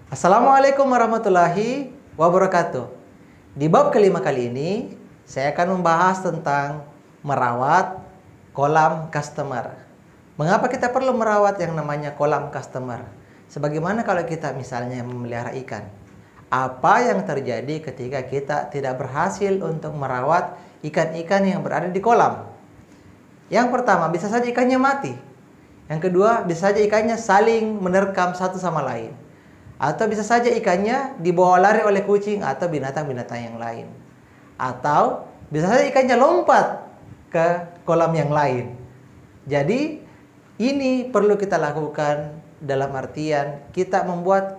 Assalamualaikum warahmatullahi wabarakatuh. Di bab kelima kali ini, saya akan membahas tentang merawat kolam customer. Mengapa kita perlu merawat yang namanya kolam customer? Sebagaimana kalau kita misalnya memelihara ikan. Apa yang terjadi ketika kita tidak berhasil untuk merawat ikan-ikan yang berada di kolam? Yang pertama, bisa saja ikannya mati. Yang kedua, bisa saja ikannya saling menerkam satu sama lain. Atau bisa saja ikannya dibawa lari oleh kucing atau binatang-binatang yang lain. Atau bisa saja ikannya lompat ke kolam yang lain. Jadi ini perlu kita lakukan dalam artian kita membuat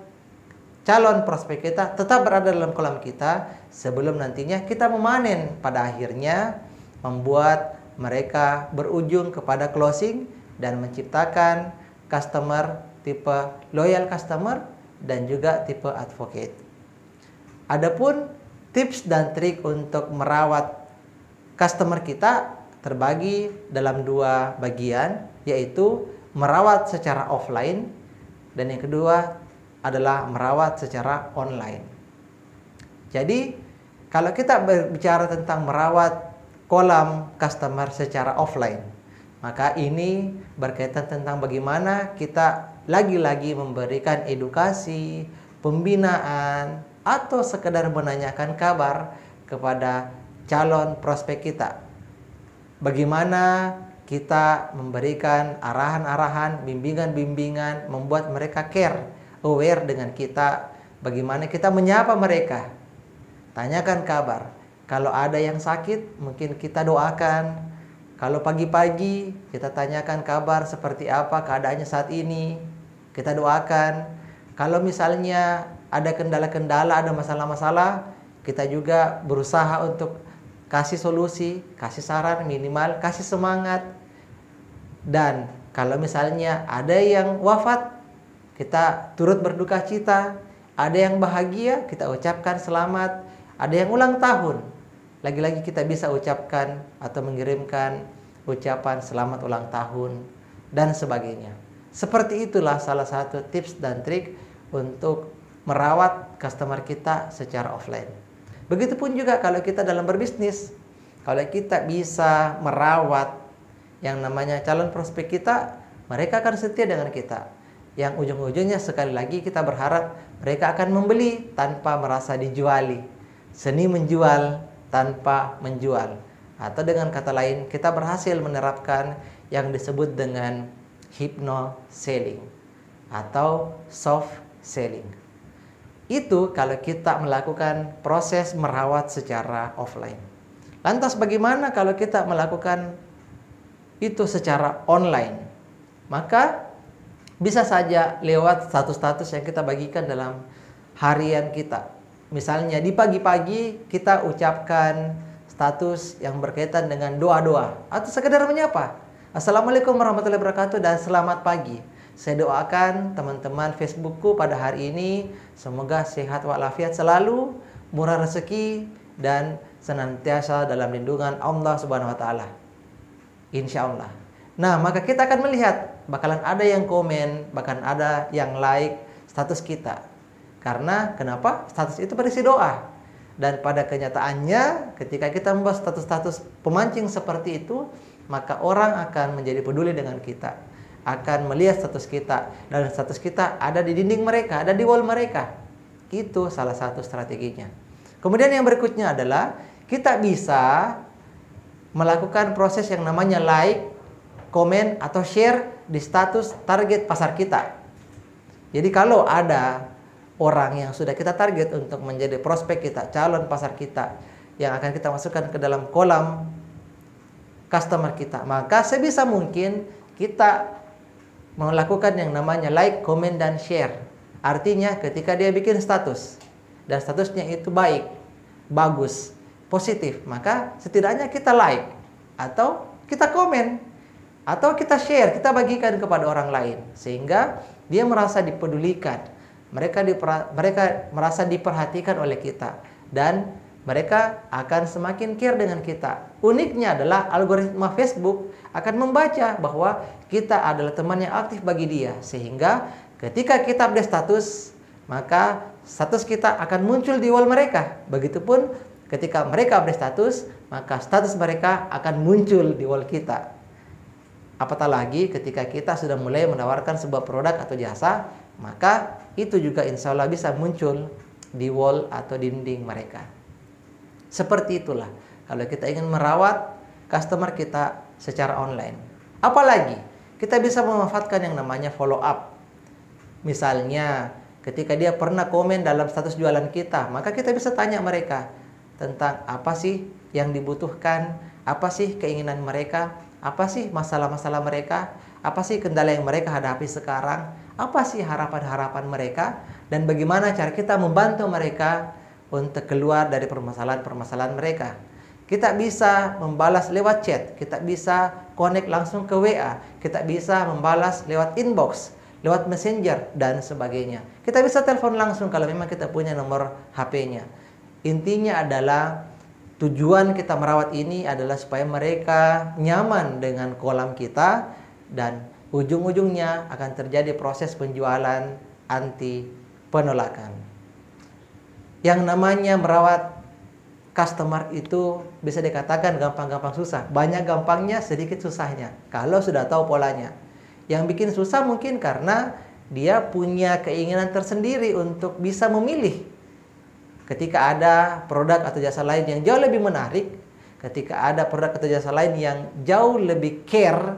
calon prospek kita tetap berada dalam kolam kita sebelum nantinya kita memanen, pada akhirnya membuat mereka berujung kepada closing dan menciptakan customer tipe loyal customer dan juga tipe advocate. Adapun tips dan trik untuk merawat customer kita terbagi dalam dua bagian, yaitu merawat secara offline dan yang kedua adalah merawat secara online. Jadi kalau kita berbicara tentang merawat kolam customer secara offline, maka ini berkaitan tentang bagaimana kita lagi-lagi memberikan edukasi, pembinaan, atau sekedar menanyakan kabar kepada calon prospek kita. Bagaimana kita memberikan arahan-arahan, bimbingan-bimbingan, membuat mereka care, aware dengan kita, bagaimana kita menyapa mereka. Tanyakan kabar. Kalau ada yang sakit, mungkin kita doakan. Kalau pagi-pagi, kita tanyakan kabar seperti apa keadaannya saat ini. Kita doakan. Kalau misalnya ada kendala-kendala, ada masalah-masalah, kita juga berusaha untuk kasih solusi, kasih saran, minimal kasih semangat. Dan kalau misalnya ada yang wafat, kita turut berduka cita. Ada yang bahagia, kita ucapkan selamat. Ada yang ulang tahun, lagi-lagi kita bisa ucapkan atau mengirimkan ucapan selamat ulang tahun dan sebagainya. Seperti itulah salah satu tips dan trik untuk merawat customer kita secara offline. Begitupun juga kalau kita dalam berbisnis. Kalau kita bisa merawat yang namanya calon prospek kita, mereka akan setia dengan kita. Yang ujung-ujungnya sekali lagi kita berharap mereka akan membeli tanpa merasa dijuali. Seni menjual tanpa menjual. Atau dengan kata lain, kita berhasil menerapkan yang disebut dengan hypno selling atau soft selling. Itu kalau kita melakukan proses merawat secara offline. Lantas bagaimana kalau kita melakukan itu secara online? Maka bisa saja lewat status-status yang kita bagikan dalam harian kita. Misalnya di pagi-pagi kita ucapkan status yang berkaitan dengan doa-doa atau sekedar menyapa. Assalamualaikum warahmatullahi wabarakatuh dan selamat pagi. Saya doakan teman-teman Facebookku pada hari ini semoga sehat walafiat selalu, murah rezeki dan senantiasa dalam lindungan Allah Subhanahu wa taala. Insya Allah. Nah, maka kita akan melihat bakalan ada yang komen, bahkan ada yang like status kita. Karena kenapa? Status itu berisi doa. Dan pada kenyataannya ketika kita membuat status-status pemancing seperti itu, maka orang akan menjadi peduli dengan kita, akan melihat status kita, dan status kita ada di dinding mereka, ada di wall mereka. Itu salah satu strateginya. Kemudian yang berikutnya adalah kita bisa melakukan proses yang namanya like, komen, atau share di status target pasar kita. Jadi kalau ada orang yang sudah kita target untuk menjadi prospek kita, calon pasar kita, yang akan kita masukkan ke dalam kolam customer kita, maka sebisa mungkin kita melakukan yang namanya like, comment, dan share. Artinya ketika dia bikin status dan statusnya itu baik, bagus, positif, maka setidaknya kita like atau kita komen atau kita share, kita bagikan kepada orang lain sehingga dia merasa dipedulikan. Mereka merasa diperhatikan oleh kita dan mereka akan semakin care dengan kita. Uniknya adalah algoritma Facebook akan membaca bahwa kita adalah teman yang aktif bagi dia, sehingga ketika kita update status maka status kita akan muncul di wall mereka. Begitupun ketika mereka update status, maka status mereka akan muncul di wall kita. Apatah lagi ketika kita sudah mulai menawarkan sebuah produk atau jasa, maka itu juga insya Allah bisa muncul di wall atau dinding mereka. Seperti itulah kalau kita ingin merawat customer kita secara online. Apalagi kita bisa memanfaatkan yang namanya follow up. Misalnya ketika dia pernah komen dalam status jualan kita, maka kita bisa tanya mereka tentang apa sih yang dibutuhkan, apa sih keinginan mereka, apa sih masalah-masalah mereka, apa sih kendala yang mereka hadapi sekarang, apa sih harapan-harapan mereka, dan bagaimana cara kita membantu mereka untuk keluar dari permasalahan-permasalahan mereka. Kita bisa membalas lewat chat, kita bisa connect langsung ke WA, kita bisa membalas lewat inbox, lewat messenger, dan sebagainya. Kita bisa telepon langsung kalau memang kita punya nomor HP-nya. Intinya adalah tujuan kita merawat ini adalah supaya mereka nyaman dengan kolam kita, dan ujung-ujungnya akan terjadi proses penjualan anti penolakan. Yang namanya merawat customer itu bisa dikatakan gampang-gampang susah. Banyak gampangnya, sedikit susahnya kalau sudah tahu polanya. Yang bikin susah mungkin karena dia punya keinginan tersendiri untuk bisa memilih. Ketika ada produk atau jasa lain yang jauh lebih menarik, ketika ada produk atau jasa lain yang jauh lebih care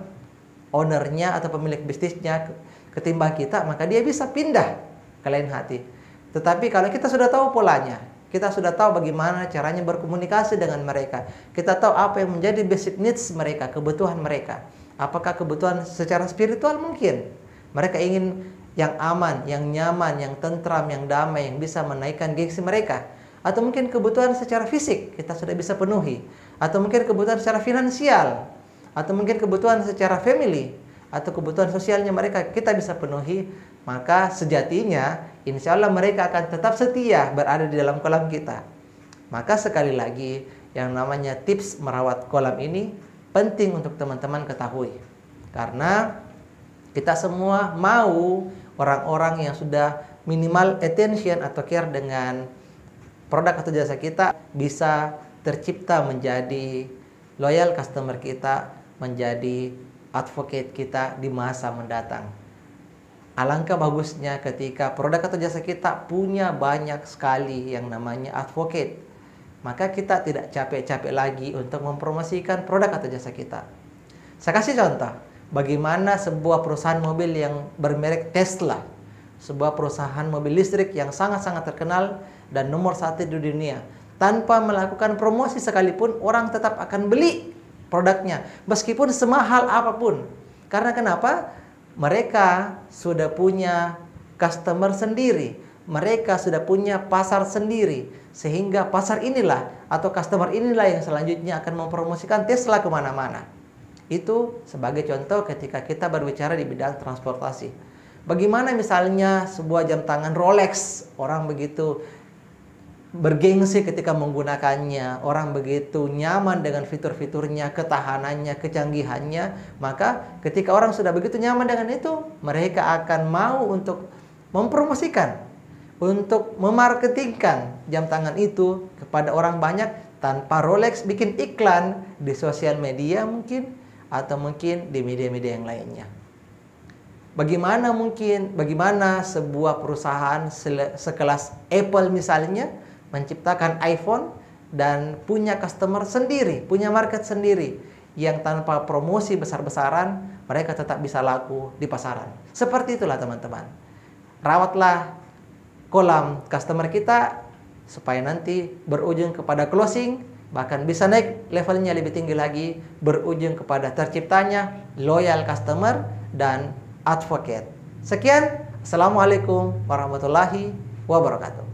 ownernya atau pemilik bisnisnya ketimbang kita, maka dia bisa pindah ke lain hati. Tetapi kalau kita sudah tahu polanya, kita sudah tahu bagaimana caranya berkomunikasi dengan mereka, kita tahu apa yang menjadi basic needs mereka, kebutuhan mereka. Apakah kebutuhan secara spiritual mungkin? Mereka ingin yang aman, yang nyaman, yang tentram, yang damai, yang bisa menaikkan gengsi mereka. Atau mungkin kebutuhan secara fisik kita sudah bisa penuhi. Atau mungkin kebutuhan secara finansial. Atau mungkin kebutuhan secara family. Atau kebutuhan sosialnya mereka kita bisa penuhi. Maka sejatinya insya Allah mereka akan tetap setia berada di dalam kolam kita. Maka sekali lagi yang namanya tips merawat kolam ini penting untuk teman-teman ketahui. Karena kita semua mau orang-orang yang sudah minimal attention atau care dengan produk atau jasa kita bisa tercipta menjadi loyal customer kita, menjadi advocate kita di masa mendatang. Alangkah bagusnya ketika produk atau jasa kita punya banyak sekali yang namanya advocate. Maka kita tidak capek-capek lagi untuk mempromosikan produk atau jasa kita. Saya kasih contoh, bagaimana sebuah perusahaan mobil yang bermerek Tesla, sebuah perusahaan mobil listrik yang sangat-sangat terkenal dan nomor 1 di dunia, tanpa melakukan promosi sekalipun orang tetap akan beli produknya, meskipun semahal apapun. Karena kenapa? Mereka sudah punya customer sendiri, mereka sudah punya pasar sendiri, sehingga pasar inilah atau customer inilah yang selanjutnya akan mempromosikan Tesla kemana-mana. Itu sebagai contoh ketika kita berbicara di bidang transportasi. Bagaimana misalnya sebuah jam tangan Rolex, orang begitu bergengsi ketika menggunakannya, orang begitu nyaman dengan fitur-fiturnya, ketahanannya, kecanggihannya, maka ketika orang sudah begitu nyaman dengan itu, mereka akan mau untuk mempromosikan, untuk memarketingkan jam tangan itu kepada orang banyak tanpa Rolex bikin iklan di sosial media mungkin, atau mungkin di media-media yang lainnya. Bagaimana sebuah perusahaan sekelas Apple misalnya menciptakan iPhone dan punya customer sendiri, punya market sendiri yang tanpa promosi besar-besaran mereka tetap bisa laku di pasaran. Seperti itulah teman-teman. Rawatlah kolam customer kita supaya nanti berujung kepada closing, bahkan bisa naik levelnya lebih tinggi lagi, berujung kepada terciptanya loyal customer dan advocate. Sekian, Assalamualaikum warahmatullahi wabarakatuh.